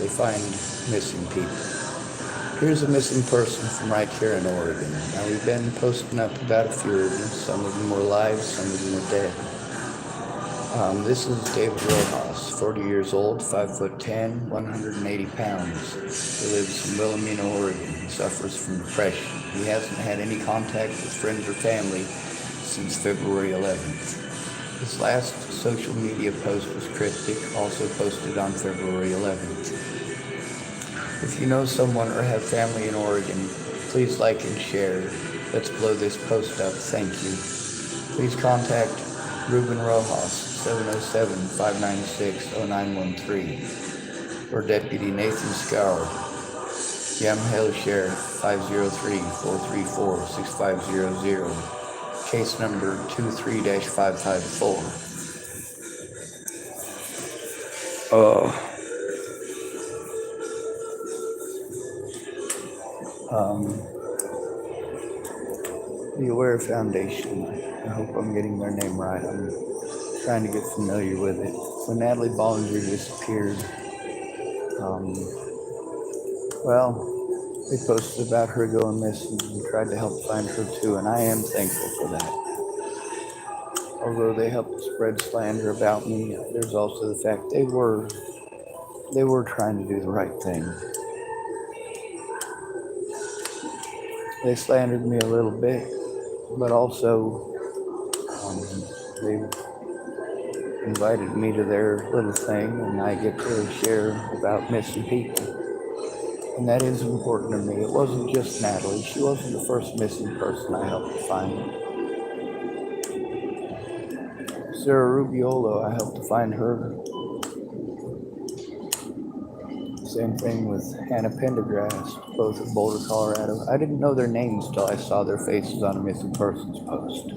they find missing people. Here's a missing person from right here in Oregon. Now, we've been posting up about a few of them. Some of them were alive, some of them are dead. This is David Rojas, 40 years old, 5'10", 180 pounds. He lives in Wilhelmina, Oregon. He suffers from depression. He hasn't had any contact with friends or family since February 11th. His last social media post was cryptic, also posted on February 11th. If you know someone or have family in Oregon, please like and share. Let's blow this post up. Thank you. Please contact Ruben Rojas, 707-596-0913, or Deputy Nathan Scour, Yamhill Sheriff, 503-434-6500, case number 23-554. The Aware Foundation, I hope I'm getting their name right. I'm trying to get familiar with it. When Natalie Bollinger disappeared, they posted about her going missing and tried to help find her too, and I am thankful for that. Although they helped spread slander about me, there's also the fact they were trying to do the right thing. They slandered me a little bit, but also they invited me to their little thing, and I get to share about missing people. And that is important to me. It wasn't just Natalie. She wasn't the first missing person I helped to find. Sarah Rubiolo, I helped to find her. Same thing with Hannah Pendergrass, both in Boulder, Colorado. I didn't know their names till I saw their faces on a missing persons post.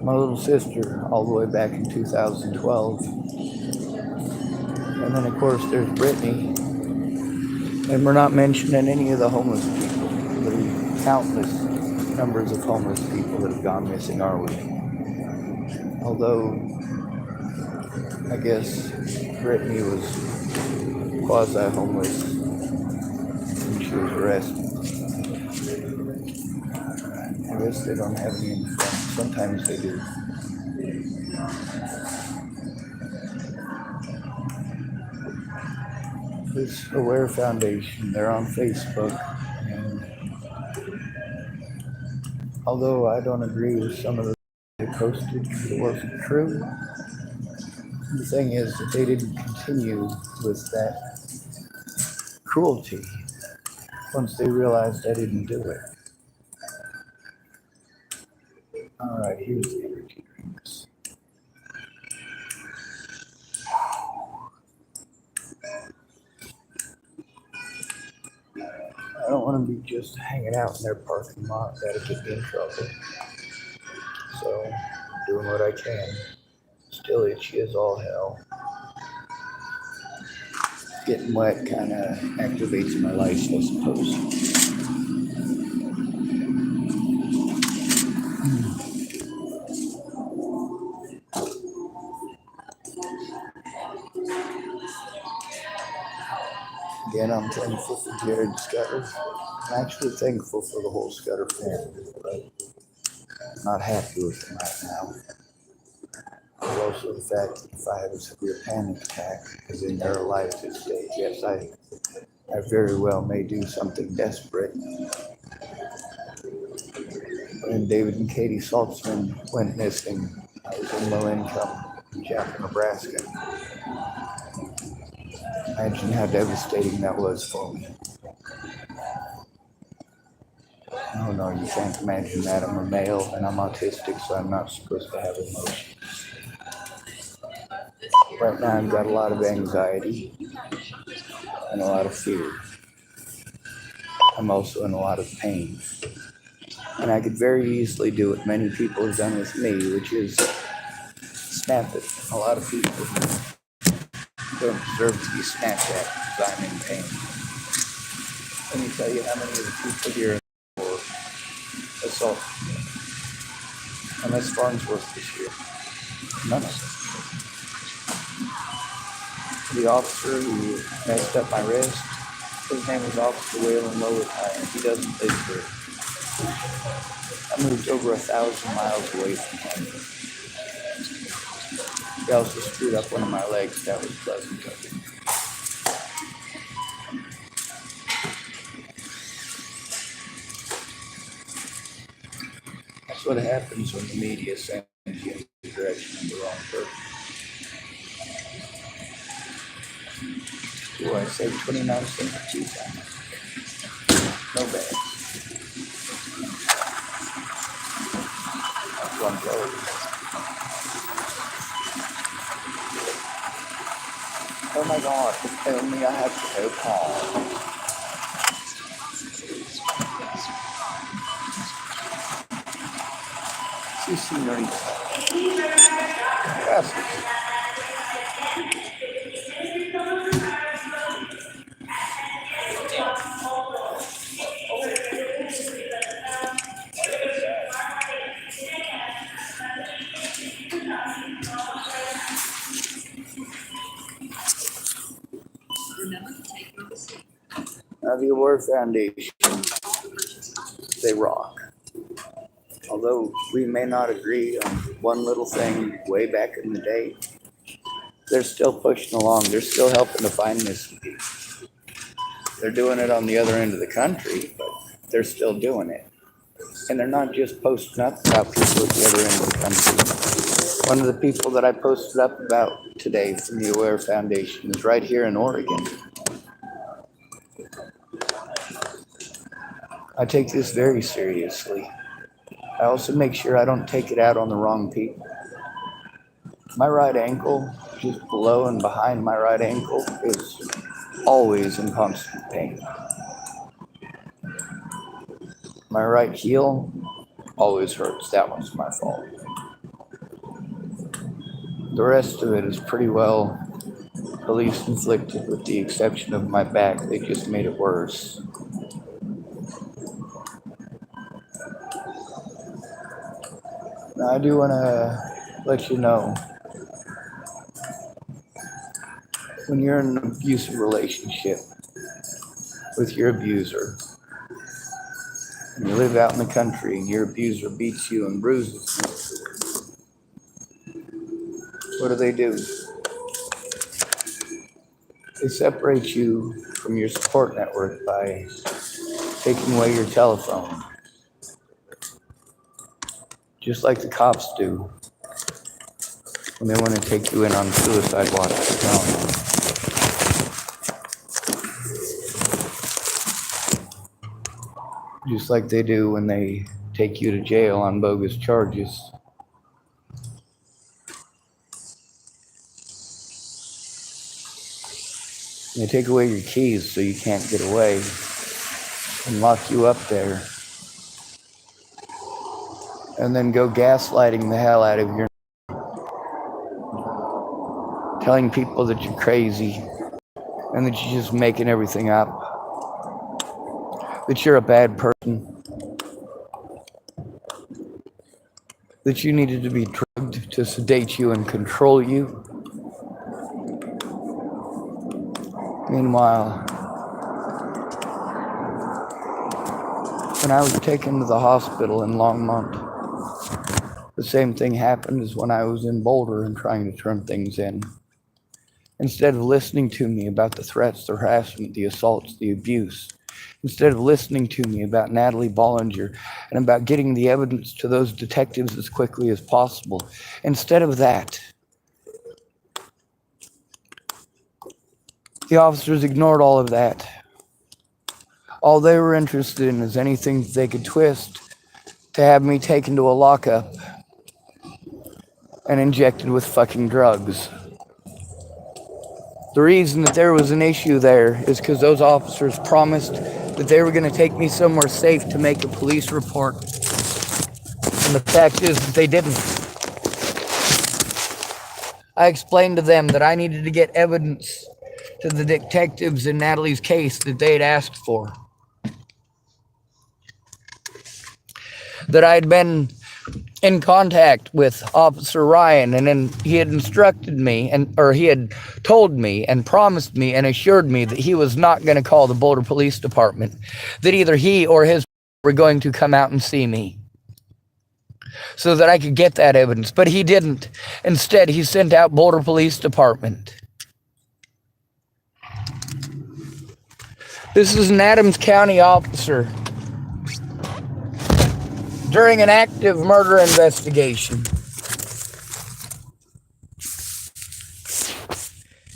My little sister, all the way back in 2012. And then, of course, there's Brittany. And we're not mentioning any of the homeless people, the countless numbers of homeless people that have gone missing, are we? Although, I guess Brittany was quasi-homeless when she was arrested. I guess they don't have any in front. Sometimes they do. This Aware Foundation, they're on Facebook, and although I don't agree with some of the they posted because it wasn't true, the thing is that they didn't continue with that cruelty once they realized I didn't do it. All right, here's the energy drinks. I don't want to be just hanging out in their parking lot. That'll get me in trouble. So, I'm doing what I can. Still itchy as all hell. Getting wet kind of activates my lights, I suppose. Again, I'm thankful for Jared Scudder. I'm actually thankful for the whole Scudder family, but I'm not happy with them right now. There's also the fact that if I have a severe panic attack, as in they're alive at this stage, yes, I very well may do something desperate. When David and Katie Saltzman went missing, I was in low income in Jasper, Nebraska. Imagine how devastating that was for me. Oh no, you can't imagine that. I'm a male and I'm autistic, so I'm not supposed to have emotions. Right now I've got a lot of anxiety and a lot of fear. I'm also in a lot of pain. And I could very easily do what many people have done with me, which is snap it. A lot of people don't deserve to be snapped at because I'm in pain. Let me tell you how many of the people here for assault. And that's Farnsworth this year. None of them. The officer who messed up my wrist, his name was Officer Waylon Lowertime, and he doesn't live here. I moved over 1,000 miles away from him. He also screwed up one of my legs. That was pleasant of him. That's what happens when the media sends you in the direction of the wrong person. Oh, I saved 29 cents 2 times. No bad. That's one blow. Oh my God, tell me I have to go home. Sí, señorita. Gracias. Now, the Aware Foundation, they rock. Although we may not agree on one little thing way back in the day, they're still pushing along. They're still helping to find missing people. They're doing it on the other end of the country, but they're still doing it. And they're not just posting up about people at the other end of the country. One of the people that I posted up about today from the Aware Foundation is right here in Oregon. I take this very seriously. I also make sure I don't take it out on the wrong people. My right ankle, just below and behind my right ankle, is always in constant pain. My right heel always hurts. That one's my fault. The rest of it is pretty well police inflicted, with the exception of my back. They just made it worse. Now, I do want to let you know, when you're in an abusive relationship with your abuser, and you live out in the country and your abuser beats you and bruises you, what do? They separate you from your support network by taking away your telephone, just like the cops do when they want to take you in on suicide watch. Just like they do when they take you to jail on bogus charges. They take away your keys so you can't get away and lock you up there. And then go gaslighting the hell out of you, telling people that you're crazy and that you're just making everything up, that you're a bad person, that you needed to be drugged to sedate you and control you. Meanwhile, when I was taken to the hospital in Longmont, the same thing happened as when I was in Boulder and trying to turn things in. Instead of listening to me about the threats, the harassment, the assaults, the abuse, instead of listening to me about Natalie Bollinger and about getting the evidence to those detectives as quickly as possible, instead of that, the officers ignored all of that. All they were interested in is anything that they could twist to have me taken to a lockup and injected with fucking drugs. The reason that there was an issue there is because those officers promised that they were going to take me somewhere safe to make a police report. And the fact is that they didn't. I explained to them that I needed to get evidence to the detectives in Natalie's case that they had asked for. That I had been in contact with Officer Ryan, and then he had instructed me, or he had told me and promised me and assured me that he was not going to call the Boulder Police Department, that either he or his were going to come out and see me so that I could get that evidence. But he didn't. Instead, he sent out Boulder Police Department. This is an Adams County officer during an active murder investigation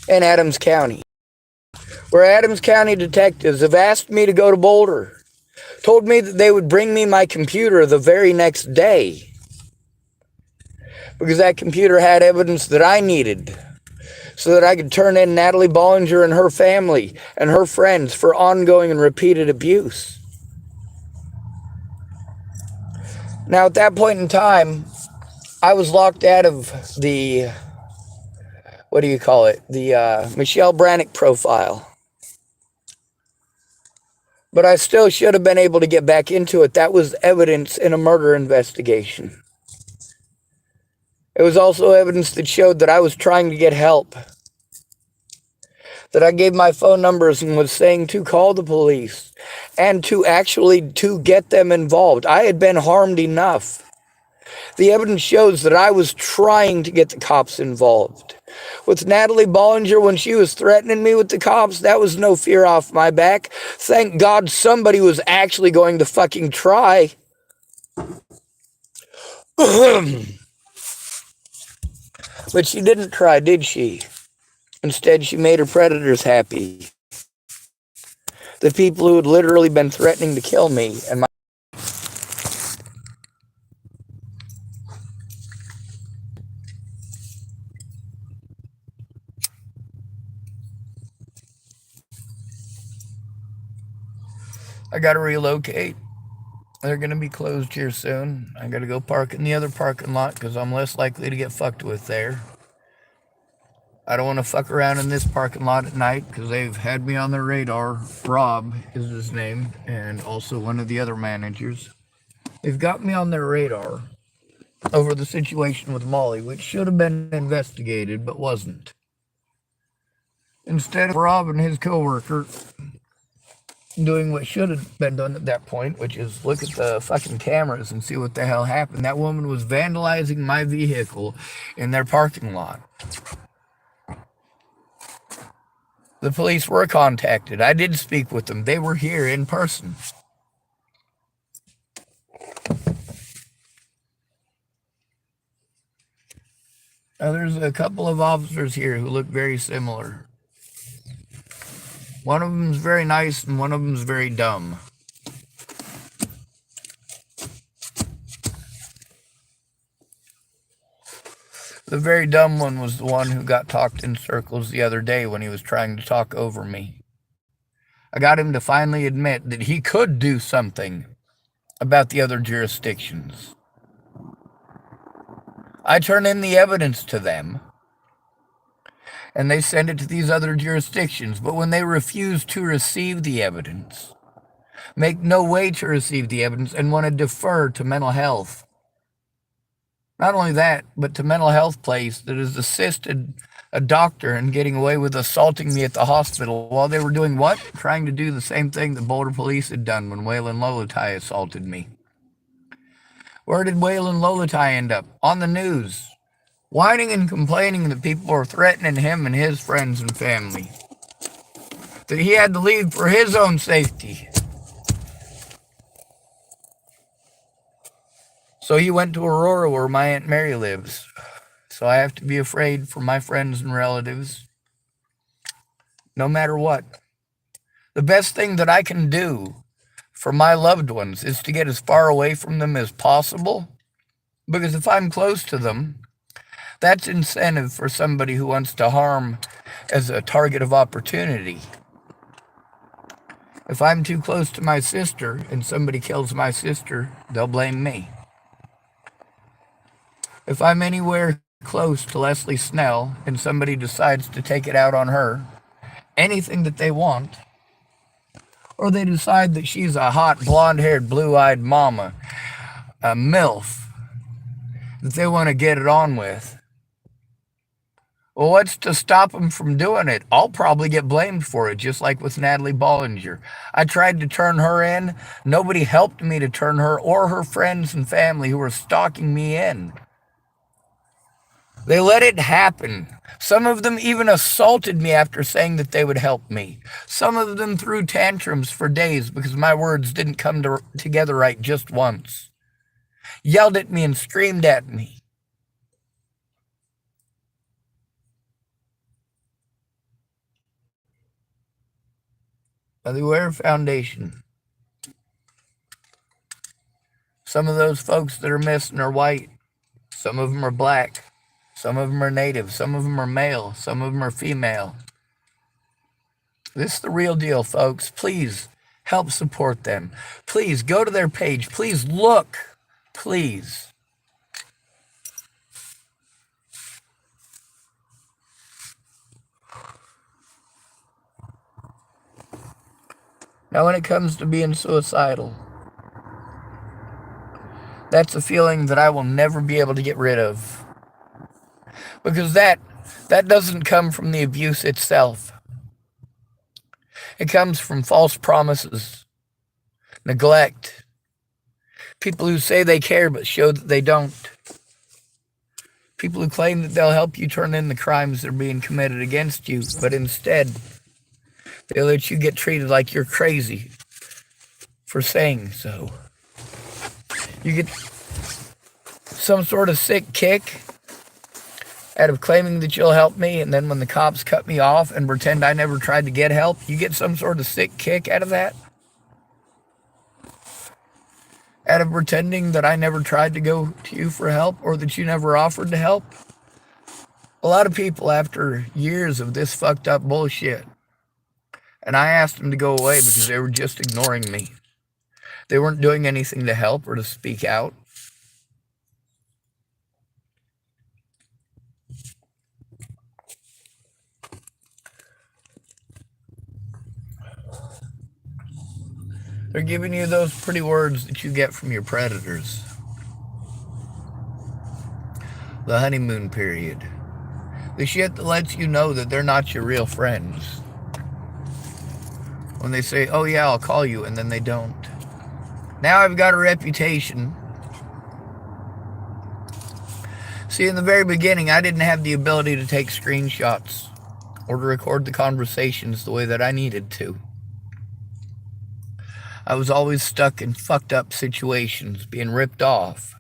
in Adams County, where Adams County detectives have asked me to go to Boulder, told me that they would bring me my computer the very next day because that computer had evidence that I needed so that I could turn in Natalie Bollinger and her family and her friends for ongoing and repeated abuse. Now, at that point in time, I was locked out of the, the Michelle Brannick profile. But I still should have been able to get back into it. That was evidence in a murder investigation. It was also evidence that showed that I was trying to get help, that I gave my phone numbers and was saying to call the police and to get them involved. I had been harmed enough. The evidence shows that I was trying to get the cops involved. With Natalie Bollinger, when she was threatening me with the cops, that was no fear off my back. Thank God somebody was actually going to fucking try. But she didn't try, did she? Instead, she made her predators happy. The people who had literally been threatening to kill me and my... I gotta relocate. They're gonna be closed here soon. I gotta go park in the other parking lot because I'm less likely to get fucked with there. I don't want to fuck around in this parking lot at night because they've had me on their radar. Rob is his name, and also one of the other managers. They've got me on their radar over the situation with Molly, which should have been investigated but wasn't. Instead of Rob and his coworker doing what should have been done at that point, which is look at the fucking cameras and see what the hell happened. That woman was vandalizing my vehicle in their parking lot. The police were contacted. I did speak with them. They were here in person. Now, there's a couple of officers here who look very similar. One of them is very nice and one of them is very dumb. The very dumb one was the one who got talked in circles the other day when he was trying to talk over me. I got him to finally admit that he could do something about the other jurisdictions. I turn in the evidence to them, and they send it to these other jurisdictions. But when they refuse to receive the evidence, make no way to receive the evidence, and want to defer to mental health, not only that, but to mental health place that has assisted a doctor in getting away with assaulting me at the hospital while they were doing what? Trying to do the same thing the Boulder police had done when Waylon Lolotai assaulted me. Where did Waylon Lolotai end up? On the news, whining and complaining that people were threatening him and his friends and family, that he had to leave for his own safety. So he went to Aurora where my Aunt Mary lives. So I have to be afraid for my friends and relatives, no matter what. The best thing that I can do for my loved ones is to get as far away from them as possible, because if I'm close to them, that's incentive for somebody who wants to harm as a target of opportunity. If I'm too close to my sister and somebody kills my sister, they'll blame me. If I'm anywhere close to Leslie Snell and somebody decides to take it out on her, anything that they want, or they decide that she's a hot, blonde-haired, blue-eyed mama, a MILF, that they want to get it on with. Well, what's to stop them from doing it? I'll probably get blamed for it, just like with Natalie Bollinger. I tried to turn her in. Nobody helped me to turn her or her friends and family who were stalking me in. They let it happen. Some of them even assaulted me after saying that they would help me. Some of them threw tantrums for days because my words didn't come together right just once. Yelled at me and screamed at me. By the Aware Foundation. Some of those folks that are missing are white. Some of them are black. Some of them are native. Some of them are male. Some of them are female. This is the real deal, folks. Please help support them. Please go to their page. Please look. Please. Now, when it comes to being suicidal, that's a feeling that I will never be able to get rid of. Because that doesn't come from the abuse itself. It comes from false promises, neglect, people who say they care but show that they don't, people who claim that they'll help you turn in the crimes that are being committed against you, but instead they let you get treated like you're crazy for saying so. You get some sort of sick kick out of claiming that you'll help me, and then when the cops cut me off and pretend I never tried to get help, you get some sort of sick kick out of that? Out of pretending that I never tried to go to you for help, or that you never offered to help? A lot of people, after years of this fucked up bullshit, and I asked them to go away because they were just ignoring me. They weren't doing anything to help or to speak out. They're giving you those pretty words that you get from your predators. The honeymoon period. The shit that lets you know that they're not your real friends. When they say, oh yeah, I'll call you, and then they don't. Now I've got a reputation. See, in the very beginning, I didn't have the ability to take screenshots or to record the conversations the way that I needed to. I was always stuck in fucked up situations, being ripped off,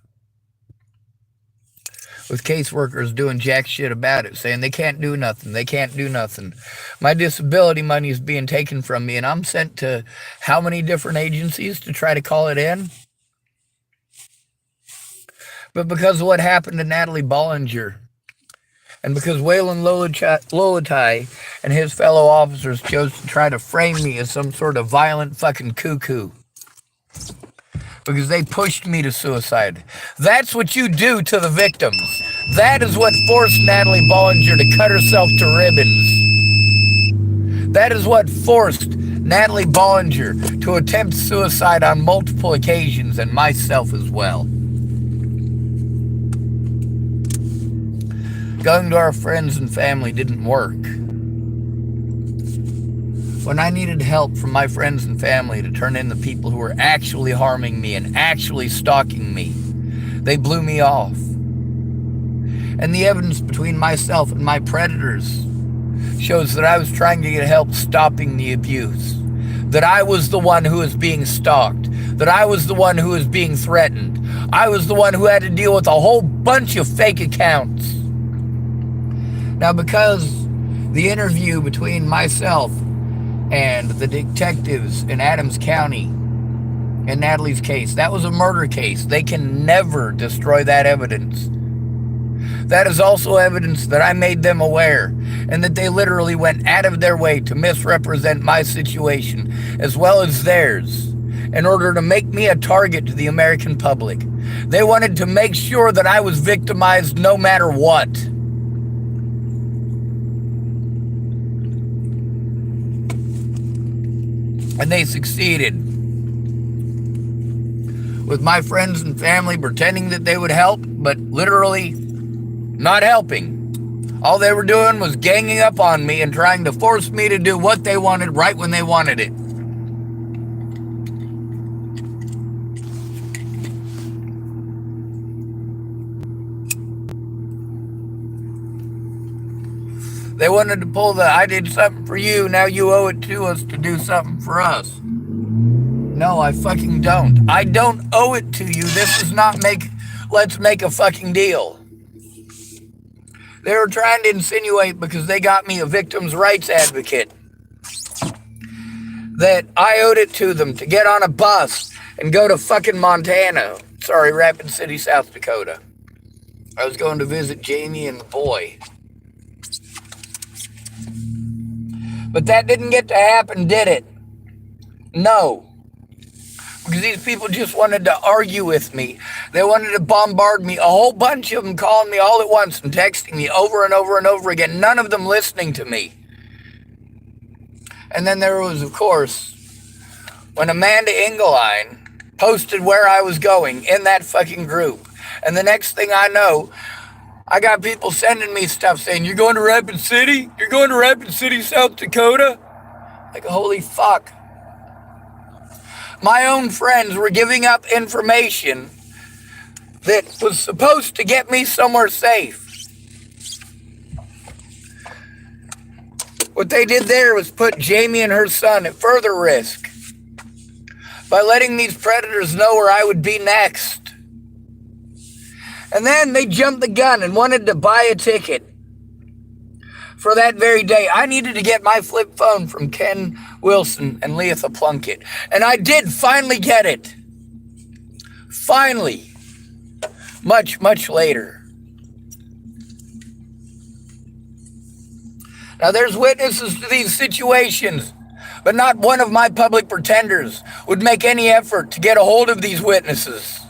with caseworkers doing jack shit about it, saying they can't do nothing, they can't do nothing. My disability money is being taken from me, and I'm sent to how many different agencies to try to call it in? But because of what happened to Natalie Bollinger, and because Waylon Lolotai and his fellow officers chose to try to frame me as some sort of violent fucking cuckoo, because they pushed me to suicide. That's what you do to the victims. That is what forced Natalie Bollinger to cut herself to ribbons. That is what forced Natalie Bollinger to attempt suicide on multiple occasions, and myself as well. Going to our friends and family didn't work. When I needed help from my friends and family to turn in the people who were actually harming me and actually stalking me, they blew me off. And the evidence between myself and my predators shows that I was trying to get help stopping the abuse, that I was the one who was being stalked, that I was the one who was being threatened. I was the one who had to deal with a whole bunch of fake accounts. Now, because the interview between myself and the detectives in Adams County in Natalie's case, that was a murder case. They can never destroy that evidence. That is also evidence that I made them aware, and that they literally went out of their way to misrepresent my situation as well as theirs in order to make me a target to the American public. They wanted to make sure that I was victimized no matter what. And they succeeded. with my friends and family pretending that they would help, but literally not helping. All they were doing was ganging up on me and trying to force me to do what they wanted right when they wanted it. They wanted to pull the "I did something for you, now you owe it to us to do something for us." No, I fucking don't. I don't owe it to you. This is not let's make a fucking deal. They were trying to insinuate, because they got me a victim's rights advocate, that I owed it to them to get on a bus and go to fucking Montana. Sorry, Rapid City, South Dakota. I was going to visit Jamie and the boy. But that didn't get to happen, did it? No. Because these people just wanted to argue with me. They wanted to bombard me. A whole bunch of them calling me all at once and texting me over and over and over again. None of them listening to me. And then there was, of course, when Amanda Engeline posted where I was going in that fucking group. And the next thing I know, I got people sending me stuff saying, "You're going to Rapid City? You're going to Rapid City, South Dakota?" Like, holy fuck. My own friends were giving up information that was supposed to get me somewhere safe. What they did there was put Jamie and her son at further risk by letting these predators know where I would be next. And then they jumped the gun and wanted to buy a ticket for that very day. I needed to get my flip phone from Ken Wilson and Leatha Plunkett. And I did finally get it. Finally. Much, much later. Now there's witnesses to these situations, but not one of my public pretenders would make any effort to get a hold of these witnesses.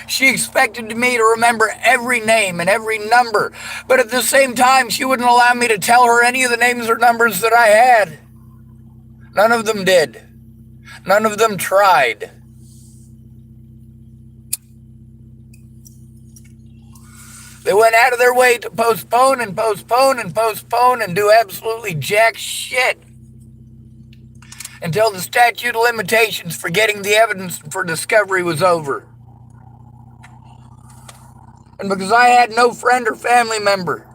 She expected me to remember every name and every number, but at the same time, she wouldn't allow me to tell her any of the names or numbers that I had. None of them did. None of them tried. They went out of their way to postpone and postpone and postpone and do absolutely jack shit until the statute of limitations for getting the evidence for discovery was over. And because I had no friend or family member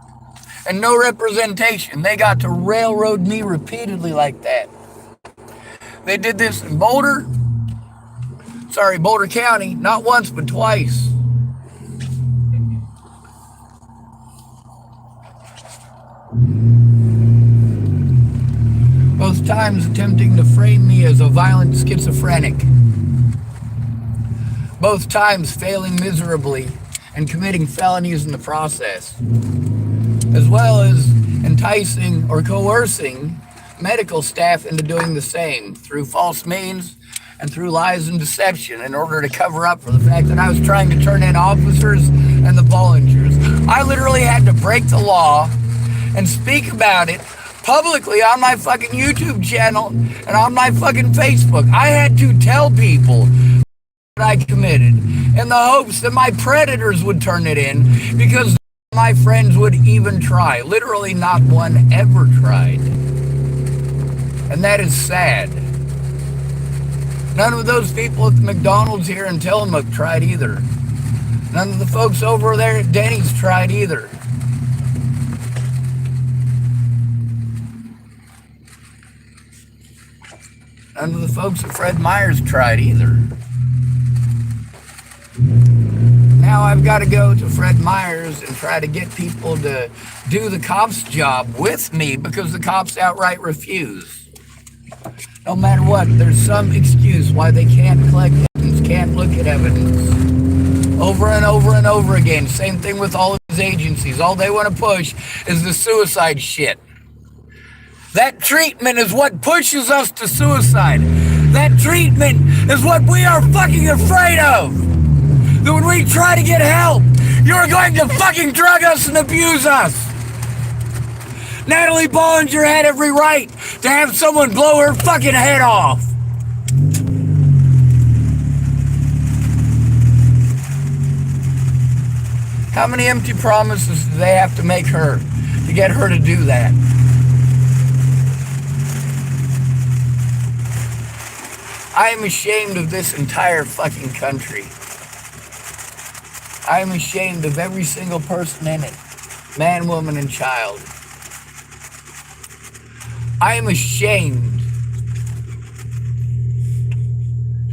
and no representation, they got to railroad me repeatedly like that. They did this in Boulder County, not once but twice. Both times attempting to frame me as a violent schizophrenic. Both times failing miserably and committing felonies in the process, as well as enticing or coercing medical staff into doing the same through false means and through lies and deception in order to cover up for the fact that I was trying to turn in officers and the volunteers. I literally had to break the law and speak about it publicly on my fucking YouTube channel and on my fucking Facebook. I had to tell people that I committed in the hopes that my predators would turn it in, because my friends would even try. Literally not one ever tried. And that is sad. None of those people at the McDonald's here in Tillamook tried either. None of the folks over there at Denny's tried either. None of the folks at Fred Meyer's tried either. Now I've got to go to Fred Meyer's and try to get people to do the cops' job with me because the cops outright refuse. No matter what, there's some excuse why they can't collect evidence, can't look at evidence. Over and over and over again. Same thing with all of these agencies. All they want to push is the suicide shit. That treatment is what pushes us to suicide. That treatment is what we are fucking afraid of. That when we try to get help, you're going to fucking drug us and abuse us. Natalie Bollinger had every right to have someone blow her fucking head off. How many empty promises do they have to make her to get her to do that? I am ashamed of this entire fucking country. I am ashamed of every single person in it. Man, woman, and child. I am ashamed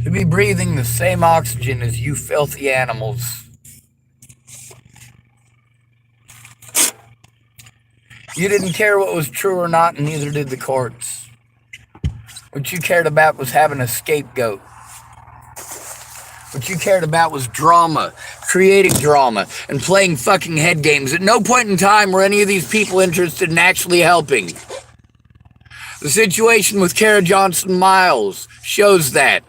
to be breathing the same oxygen as you filthy animals. You didn't care what was true or not, and neither did the courts. What you cared about was having a scapegoat. What you cared about was drama, creating drama, and playing fucking head games. At no point in time were any of these people interested in actually helping. The situation with Kara Johnson Miles shows that.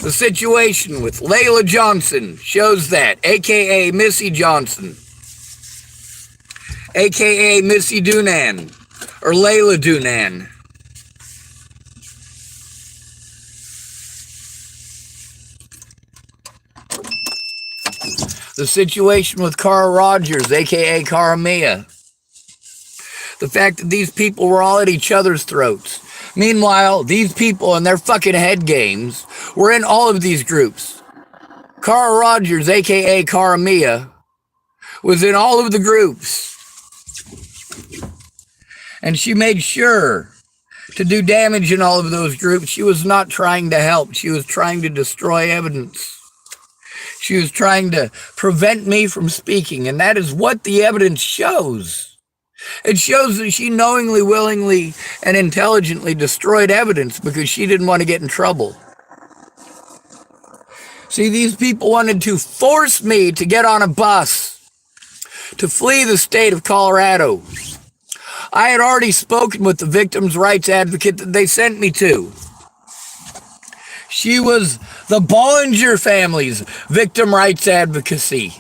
The situation with Layla Johnson shows that, aka Missy Johnson, aka Missy Dunan, or Layla Dunan. The situation with Cara Rogers, aka Cara Mia. The fact that these people were all at each other's throats. Meanwhile, these people and their fucking head games were in all of these groups. Cara Rogers, aka Cara Mia, was in all of the groups. And she made sure to do damage in all of those groups. She was not trying to help. She was trying to destroy evidence. She was trying to prevent me from speaking, and that is what the evidence shows. It shows that she knowingly, willingly, and intelligently destroyed evidence because she didn't want to get in trouble. See, these people wanted to force me to get on a bus to flee the state of Colorado. I had already spoken with the victims' rights advocate that they sent me to. She was the Bollinger family's victim rights advocacy.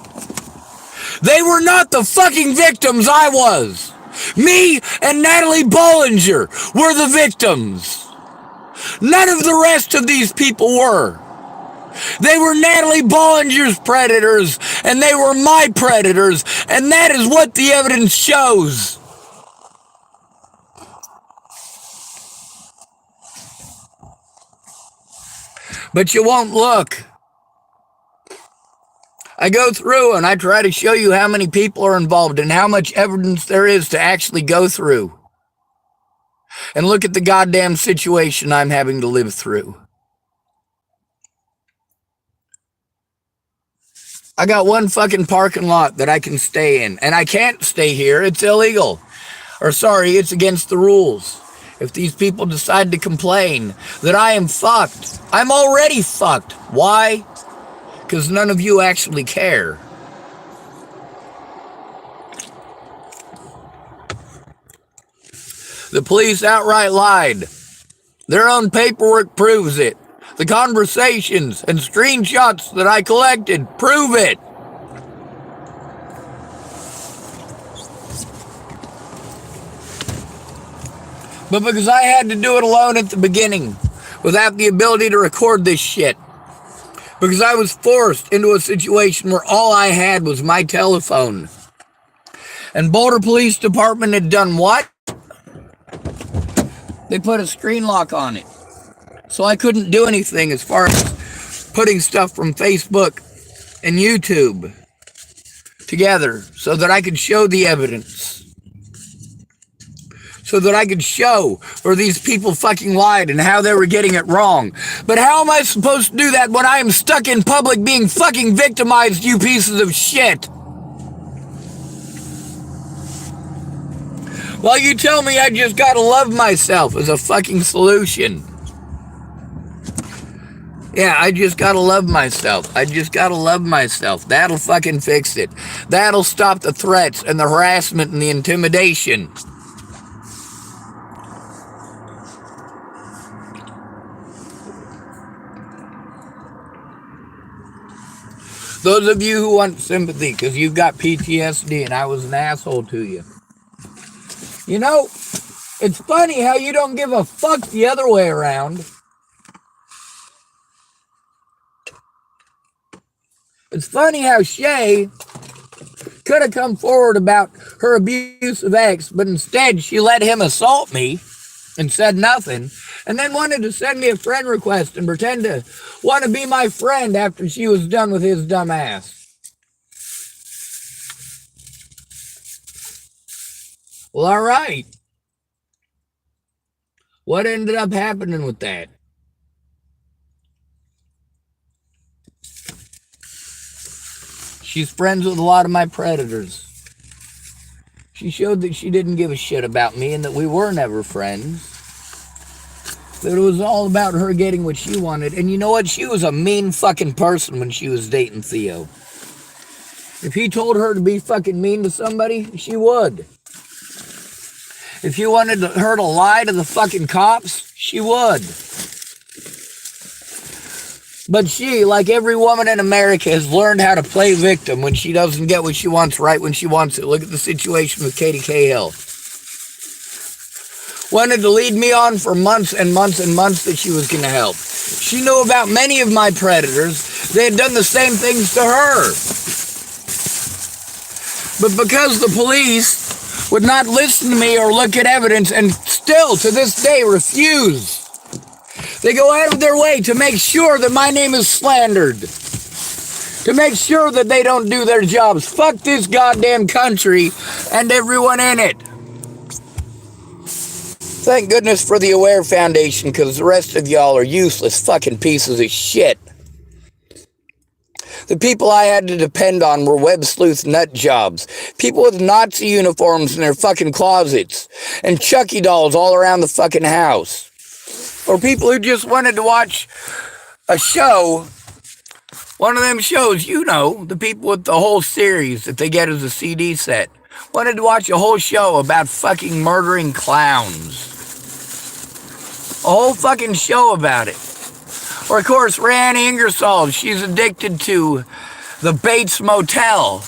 They were not the fucking victims I was. Me and Natalie Bollinger were the victims. None of the rest of these people were. They were Natalie Bollinger's predators, and they were my predators, and that is what the evidence shows. But you won't look. I go through and I try to show you how many people are involved and how much evidence there is to actually go through. And look at the goddamn situation I'm having to live through. I got one fucking parking lot that I can stay in, and I can't stay here. It's illegal. Or sorry, it's against the rules. If these people decide to complain that I am fucked, I'm already fucked. Why? Because none of you actually care. The police outright lied. Their own paperwork proves it. The conversations and screenshots that I collected prove it. But because I had to do it alone at the beginning, without the ability to record this shit, because I was forced into a situation where all I had was my telephone. And Boulder Police Department had done what? They put a screen lock on it. So I couldn't do anything as far as putting stuff from Facebook and YouTube together so that I could show the evidence. So that I could show where these people fucking lied and how they were getting it wrong. But how am I supposed to do that when I am stuck in public being fucking victimized, you pieces of shit? Well, you tell me I just gotta love myself as a fucking solution. Yeah, I just gotta love myself. I just gotta love myself. That'll fucking fix it. That'll stop the threats and the harassment and the intimidation. Those of you who want sympathy because you've got PTSD and I was an asshole to you. You know, it's funny how you don't give a fuck the other way around. It's funny how Shay could have come forward about her abusive ex, but instead she let him assault me and said nothing, and then wanted to send me a friend request and pretend to want to be my friend after she was done with his dumb ass. Well, all right. What ended up happening with that? She's friends with a lot of my predators. She showed that she didn't give a shit about me and that we were never friends. That it was all about her getting what she wanted. And you know what? She was a mean fucking person when she was dating Theo. If he told her to be fucking mean to somebody, she would. If he wanted her to lie to the fucking cops, she would. But she, like every woman in America, has learned how to play victim when she doesn't get what she wants right when she wants it. Look at the situation with Katie Cahill. Wanted to lead me on for months and months and months that she was going to help. She knew about many of my predators. They had done the same things to her. But because the police would not listen to me or look at evidence and still to this day refuse, they go out of their way to make sure that my name is slandered. To make sure that they don't do their jobs. Fuck this goddamn country and everyone in it. Thank goodness for the Aware Foundation, because the rest of y'all are useless fucking pieces of shit. The people I had to depend on were web sleuth nut jobs. People with Nazi uniforms in their fucking closets. And Chucky dolls all around the fucking house. Or people who just wanted to watch a show. One of them shows, you know, the people with the whole series that they get as a CD set. Wanted to watch a whole show about fucking murdering clowns. A whole fucking show about it. Or, of course, Rhiannon Ingersoll, she's addicted to the Bates Motel.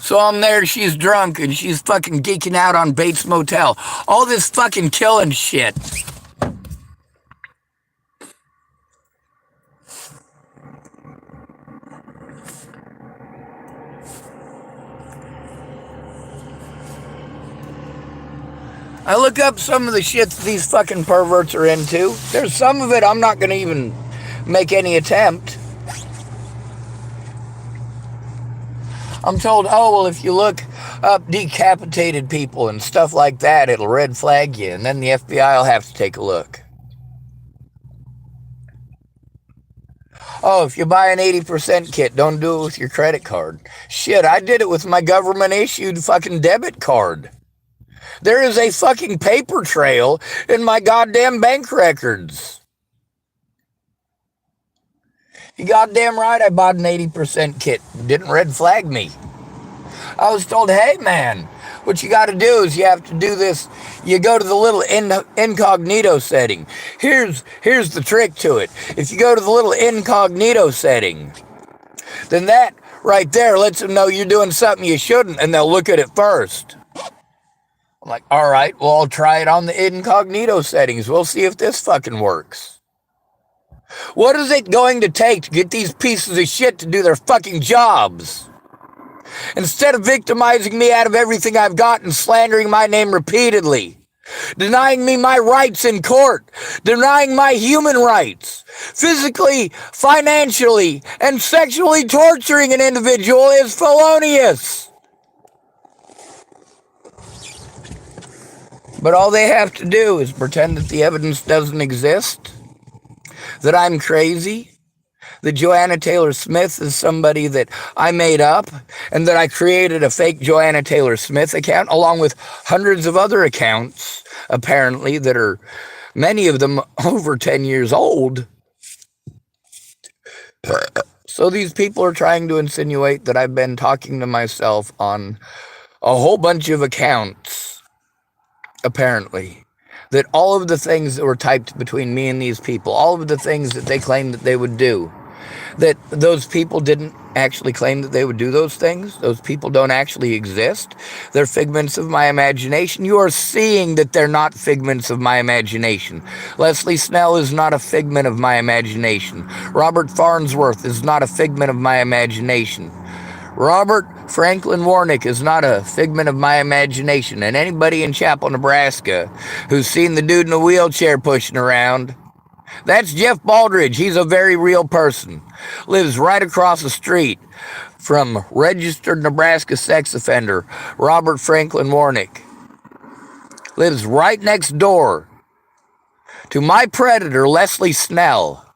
So I'm there, she's drunk, and she's fucking geeking out on Bates Motel. All this fucking killing shit. I look up some of the shit that these fucking perverts are into. There's some of it I'm not going to even make any attempt. I'm told, oh, well, if you look up decapitated people and stuff like that, it'll red flag you, and then the FBI will have to take a look. Oh, if you buy an 80% kit, don't do it with your credit card. Shit, I did it with my government-issued fucking debit card. There is a fucking paper trail in my goddamn bank records. You goddamn right I bought an 80% kit. Didn't red flag me. I was told, hey man, what you got to do is you have to do this. You go to the little incognito setting. Here's the trick to it. If you go to the little incognito setting, then that right there lets them know you're doing something you shouldn't, and they'll look at it first. I'm like, all right, well, I'll try it on the incognito settings. We'll see if this fucking works. What is it going to take to get these pieces of shit to do their fucking jobs? Instead of victimizing me out of everything I've got and slandering my name repeatedly, denying me my rights in court, denying my human rights, physically, financially, and sexually torturing an individual is felonious. But all they have to do is pretend that the evidence doesn't exist, that I'm crazy, that Joanna Taylor Smith is somebody that I made up, and that I created a fake Joanna Taylor Smith account, along with hundreds of other accounts, apparently, that are, many of them, over 10 years old. So these people are trying to insinuate that I've been talking to myself on a whole bunch of accounts, apparently. That all of the things that were typed between me and these people, all of the things that they claimed that they would do, that those people didn't actually claim that they would do those things. Those people don't actually exist. They're figments of my imagination. You are seeing that they're not figments of my imagination. Leslie Snell is not a figment of my imagination. Robert Farnsworth is not a figment of my imagination. Robert Franklin Warnick is not a figment of my imagination. And anybody in Chapel, Nebraska who's seen the dude in a wheelchair pushing around, that's Jeff Baldridge. He's a very real person. Lives right across the street from registered Nebraska sex offender Robert Franklin Warnick. Lives right next door to my predator, Leslie Snell.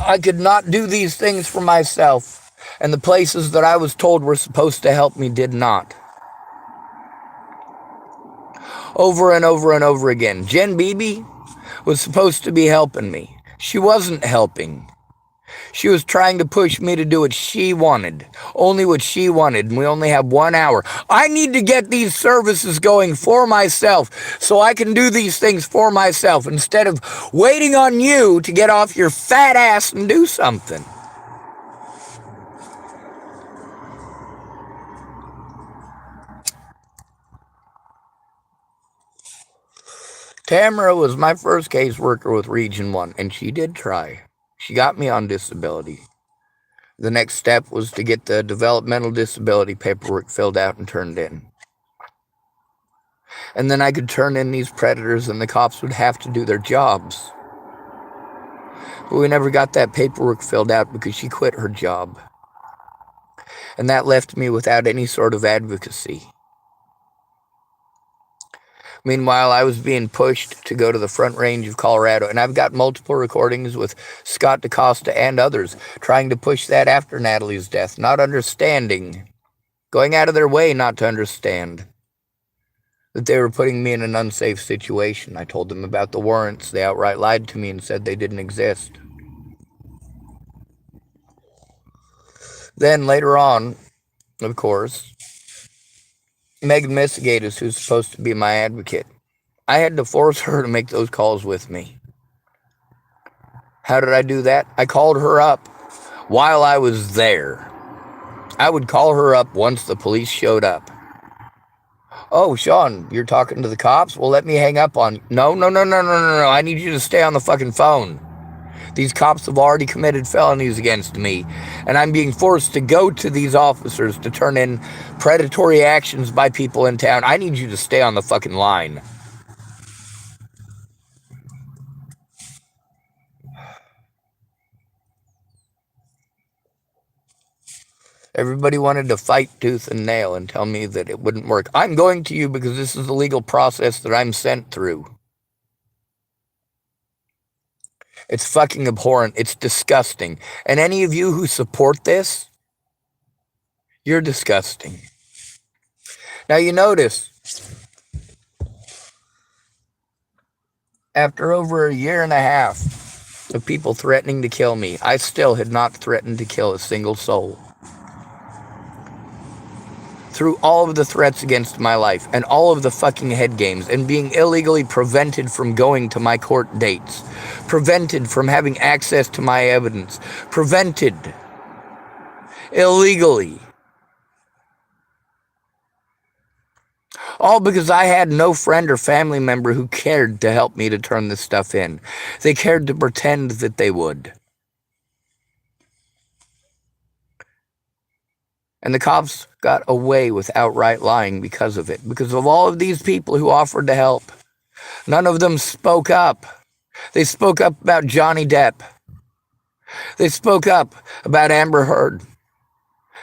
I could not do these things for myself, and the places that I was told were supposed to help me did not. Over and over and over again. Jen Beebe was supposed to be helping me. She wasn't helping. She was trying to push me to do what she wanted, only what she wanted, and we only have 1 hour. I need to get these services going for myself so I can do these things for myself instead of waiting on you to get off your fat ass and do something. Tamara was my first caseworker with Region 1, and she did try. She got me on disability. The next step was to get the developmental disability paperwork filled out and turned in. And then I could turn in these predators and the cops would have to do their jobs. But we never got that paperwork filled out because she quit her job. And that left me without any sort of advocacy. Meanwhile, I was being pushed to go to the Front Range of Colorado, and I've got multiple recordings with Scott DaCosta and others trying to push that after Natalie's death, not understanding, going out of their way not to understand that they were putting me in an unsafe situation. I told them about the warrants. They outright lied to me and said they didn't exist. Then later on, of course, Megan Missigatis, who's supposed to be my advocate, I had to force her to make those calls with me. How did I do that? I called her up while I was there. I would call her up once the police showed up. Oh, Sean, you're talking to the cops? Well, let me hang up on you. No. I need you to stay on the fucking phone. These cops have already committed felonies against me, and I'm being forced to go to these officers to turn in predatory actions by people in town. I need you to stay on the fucking line. Everybody wanted to fight tooth and nail and tell me that it wouldn't work. I'm going to you because this is the legal process that I'm sent through. It's fucking abhorrent. It's disgusting. And any of you who support this, you're disgusting. Now you notice, after over a year and a half of people threatening to kill me, I still had not threatened to kill a single soul. Through all of the threats against my life and all of the fucking head games and being illegally prevented from going to my court dates, prevented from having access to my evidence, prevented illegally. All because I had no friend or family member who cared to help me to turn this stuff in. They cared to pretend that they would. And the cops got away with outright lying because of it. Because of all of these people who offered to help, none of them spoke up. They spoke up about Johnny Depp. They spoke up about Amber Heard.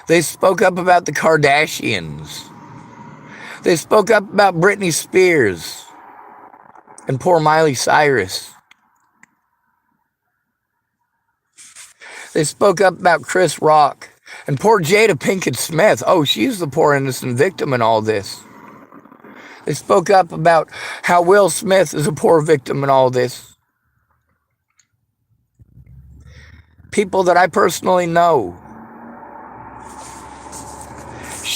They spoke up about the Kardashians. They spoke up about Britney Spears and poor Miley Cyrus. They spoke up about Chris Rock. And poor Jada Pinkett Smith. Oh, she's the poor innocent victim in all this. They spoke up about how Will Smith is a poor victim in all this. People that I personally know.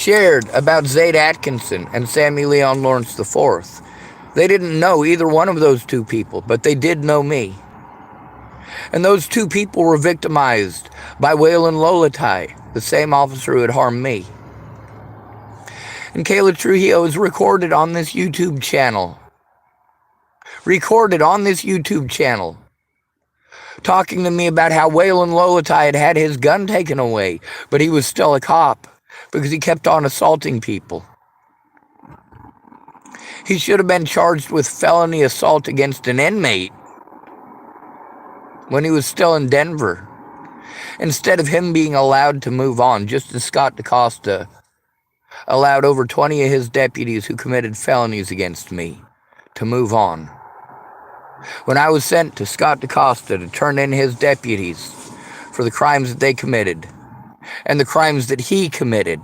shared about Zaid Atkinson and Sammy Leon Lawrence IV. They didn't know either one of those two people, but they did know me. And those two people were victimized by Waylon Lolatai, the same officer who had harmed me. And Kayla Trujillo is recorded on this YouTube channel. Talking to me about how Waylon Lolatai had had his gun taken away, but he was still a cop because he kept on assaulting people. He should have been charged with felony assault against an inmate when he was still in Denver, instead of him being allowed to move on, just as Scott DaCosta allowed over 20 of his deputies who committed felonies against me to move on. When I was sent to Scott DaCosta to turn in his deputies for the crimes that they committed and the crimes that he committed,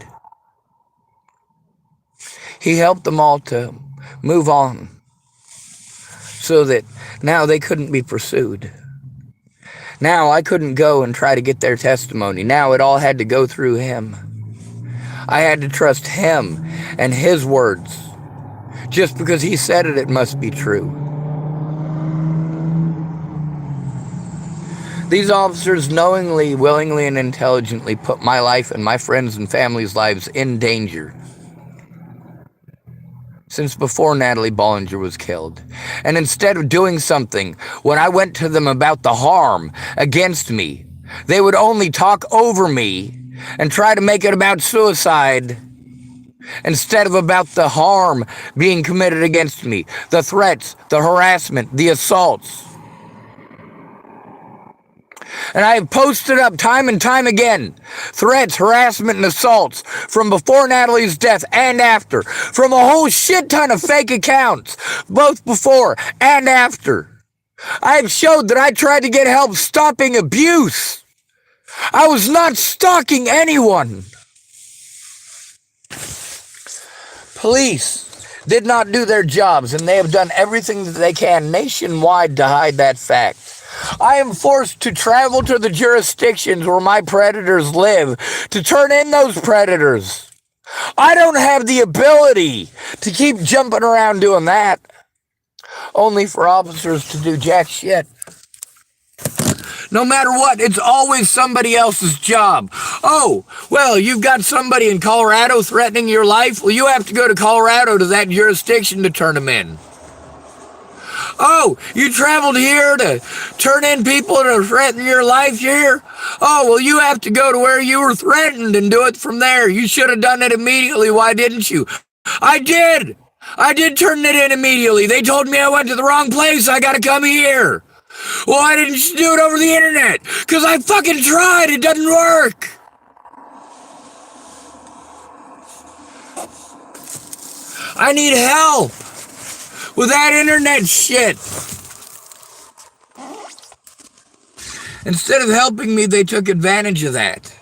he helped them all to move on so that now they couldn't be pursued. Now I couldn't go and try to get their testimony. Now it all had to go through him. I had to trust him and his words. Just because he said it, it must be true. These officers knowingly, willingly, and intelligently put my life and my friends' and family's lives in danger since before Natalie Bollinger was killed. And instead of doing something, when I went to them about the harm against me, they would only talk over me and try to make it about suicide instead of about the harm being committed against me, the threats, the harassment, the assaults. And I have posted up time and time again threats, harassment, and assaults from before Natalie's death and after, from a whole shit ton of fake accounts, both before and after. I have showed that I tried to get help stopping abuse. I was not stalking anyone. Police did not do their jobs, and they have done everything that they can nationwide to hide that fact. I am forced to travel to the jurisdictions where my predators live to turn in those predators. I don't have the ability to keep jumping around doing that, only for officers to do jack shit. No matter what, it's always somebody else's job. Oh, well, you've got somebody in Colorado threatening your life? Well, you have to go to Colorado to that jurisdiction to turn them in. Oh, you traveled here to turn in people to threaten your life here? Oh, well, you have to go to where you were threatened and do it from there. You should have done it immediately. Why didn't you? I did. I did turn it in immediately. They told me I went to the wrong place. I got to come here. Well, why didn't you do it over the internet? Because I fucking tried. It doesn't work. I need help with that internet shit. Instead of helping me, they took advantage of that.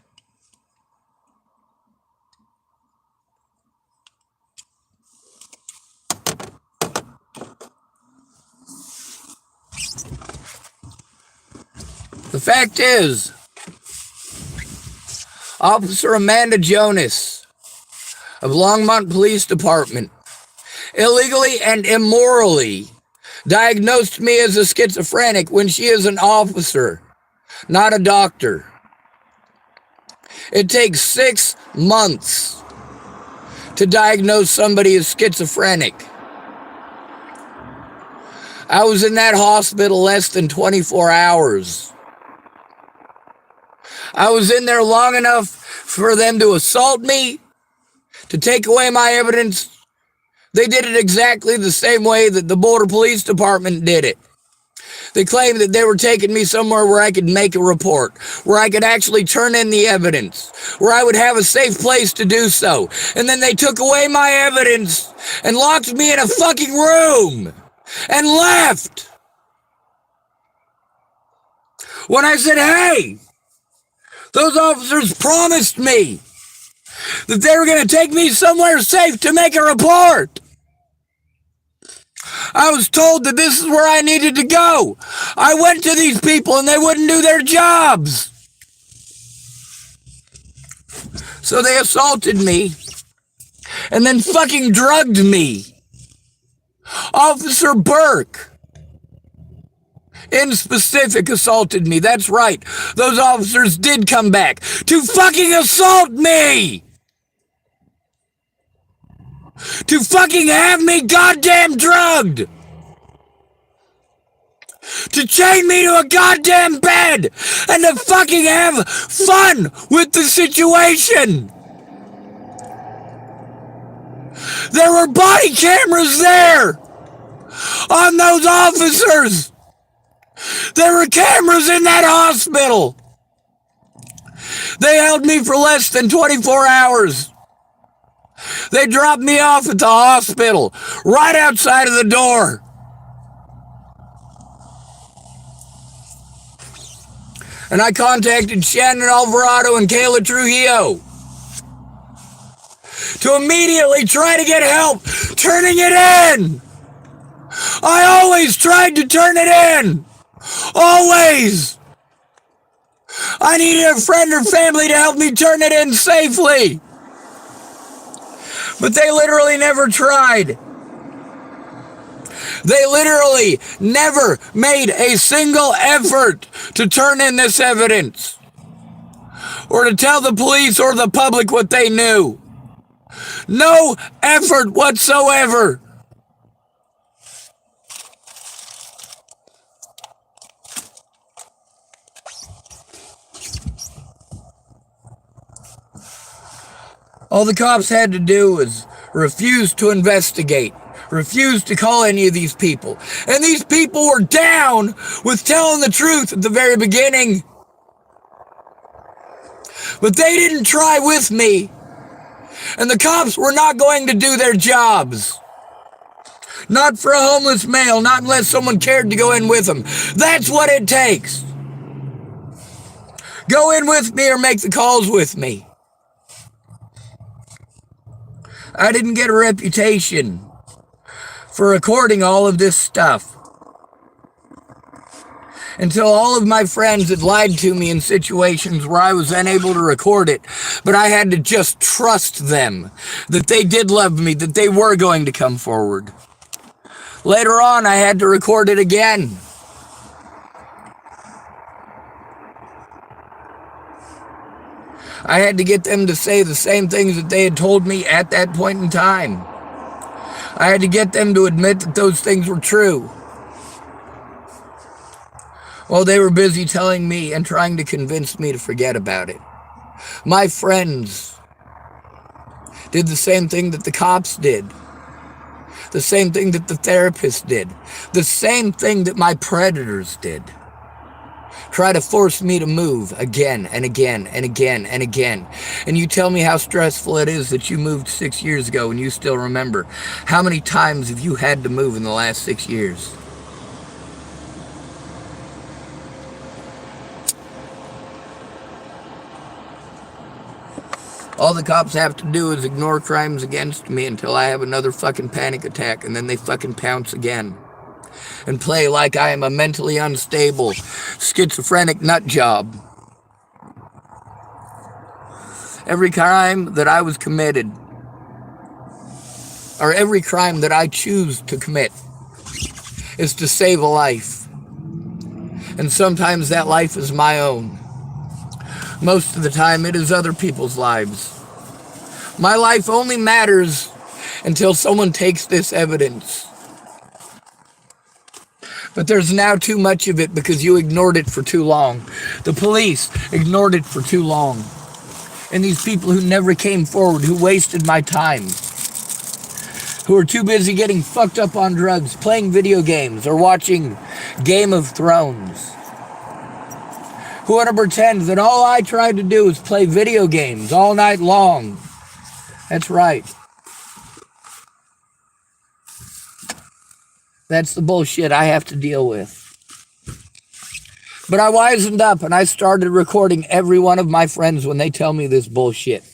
The fact is, Officer Amanda Jonas of Longmont Police Department illegally and immorally diagnosed me as a schizophrenic when she is an officer, not a doctor. It takes 6 months to diagnose somebody as schizophrenic. I was in that hospital less than 24 hours. I was in there long enough for them to assault me, to take away my evidence. They did it exactly the same way that the Boulder Police Department did it. They claimed that they were taking me somewhere where I could make a report, where I could actually turn in the evidence, where I would have a safe place to do so. And then they took away my evidence and locked me in a fucking room and left. When I said, hey, those officers promised me that they were going to take me somewhere safe to make a report. I was told that this is where I needed to go. I went to these people and they wouldn't do their jobs. So they assaulted me and then fucking drugged me. Officer Burke, in specific, assaulted me. That's right. Those officers did come back to fucking assault me. To fucking have me goddamn drugged. To chain me to a goddamn bed and to fucking have fun with the situation. There were body cameras there on those officers. There were cameras in that hospital. They held me for less than 24 hours. They dropped me off at the hospital, right outside of the door. And I contacted Shannon Alvarado and Kayla Trujillo to immediately try to get help turning it in. I always tried to turn it in. Always. I needed a friend or family to help me turn it in safely. But they literally never tried. They literally never made a single effort to turn in this evidence or to tell the police or the public what they knew. No effort whatsoever. All the cops had to do was refuse to investigate, refuse to call any of these people. And these people were down with telling the truth at the very beginning. But they didn't try with me. And the cops were not going to do their jobs. Not for a homeless male, not unless someone cared to go in with them. That's what it takes. Go in with me or make the calls with me. I didn't get a reputation for recording all of this stuff until all of my friends had lied to me in situations where I was unable to record it, but I had to just trust them, that they did love me, that they were going to come forward. Later on, I had to record it again. I had to get them to say the same things that they had told me at that point in time. I had to get them to admit that those things were true. While they were busy telling me and trying to convince me to forget about it. My friends did the same thing that the cops did. The same thing that the therapist did. The same thing that my predators did. Try to force me to move again and again and again and again. And you tell me how stressful it is that you moved 6 years ago and you still remember. How many times have you had to move in the last 6 years? All the cops have to do is ignore crimes against me until I have another fucking panic attack, and then they fucking pounce again. And play like I am a mentally unstable, schizophrenic nut job. Every crime that I was committed, or every crime that I choose to commit, is to save a life. And sometimes that life is my own. Most of the time it is other people's lives. My life only matters until someone takes this evidence. But there's now too much of it because you ignored it for too long. The police ignored it for too long. And these people who never came forward, who wasted my time, who are too busy getting fucked up on drugs, playing video games, or watching Game of Thrones, who want to pretend that all I tried to do is play video games all night long. That's right. That's the bullshit I have to deal with. But I wisened up and I started recording every one of my friends when they tell me this bullshit.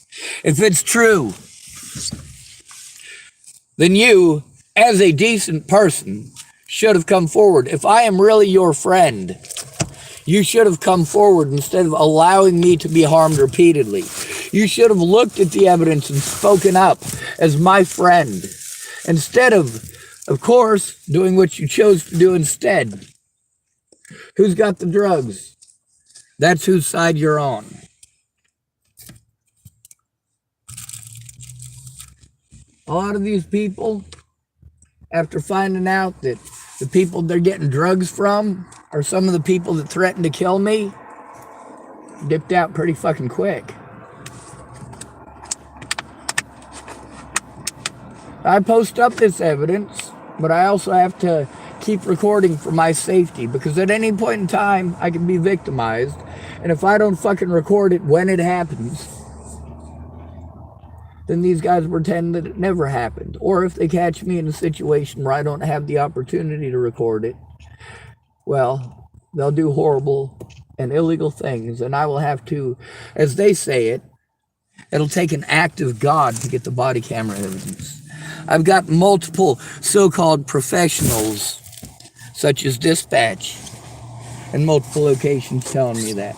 If it's true, then you, as a decent person, should have come forward. If I am really your friend, you should have come forward instead of allowing me to be harmed repeatedly. You should have looked at the evidence and spoken up as my friend, instead of course, doing what you chose to do instead. Who's got the drugs? That's whose side you're on. A lot of these people, after finding out that the people they're getting drugs from are some of the people that threatened to kill me, dipped out pretty fucking quick. I post up this evidence, but I also have to keep recording for my safety, because at any point in time I can be victimized, and if I don't fucking record it when it happens, then these guys pretend that it never happened. Or if they catch me in a situation where I don't have the opportunity to record it, well, they'll do horrible and illegal things, and I will have to, as they say it, it'll take an act of God to get the body camera evidence. I've got multiple so-called professionals, such as dispatch, in multiple locations telling me that.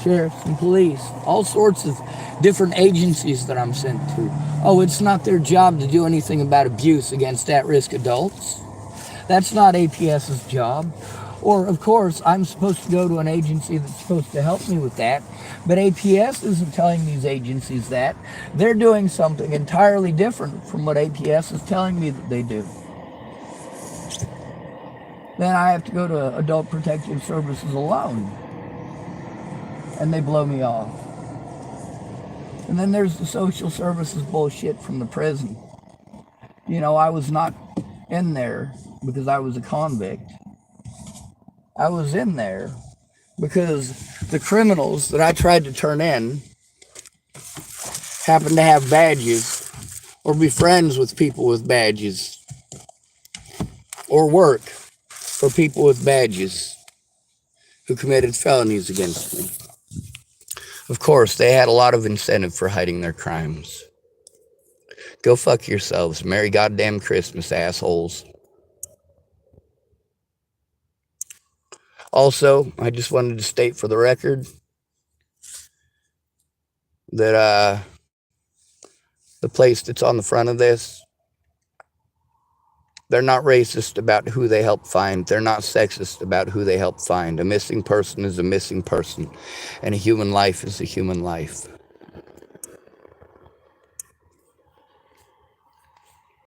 Sheriffs and police, all sorts of different agencies that I'm sent to. Oh, it's not their job to do anything about abuse against at-risk adults. That's not APS's job. Or, of course, I'm supposed to go to an agency that's supposed to help me with that, but APS isn't telling these agencies that. They're doing something entirely different from what APS is telling me that they do. Then I have to go to Adult Protective Services alone, and they blow me off. And then there's the social services bullshit from the prison. You know, I was not in there because I was a convict. I was in there because the criminals that I tried to turn in happened to have badges or be friends with people with badges or work for people with badges who committed felonies against me. Of course, they had a lot of incentive for hiding their crimes. Go fuck yourselves. Merry goddamn Christmas, assholes. Also, I just wanted to state for the record that the place that's on the front of this, they're not racist about who they help find. They're not sexist about who they help find. A missing person is a missing person, and a human life is a human life.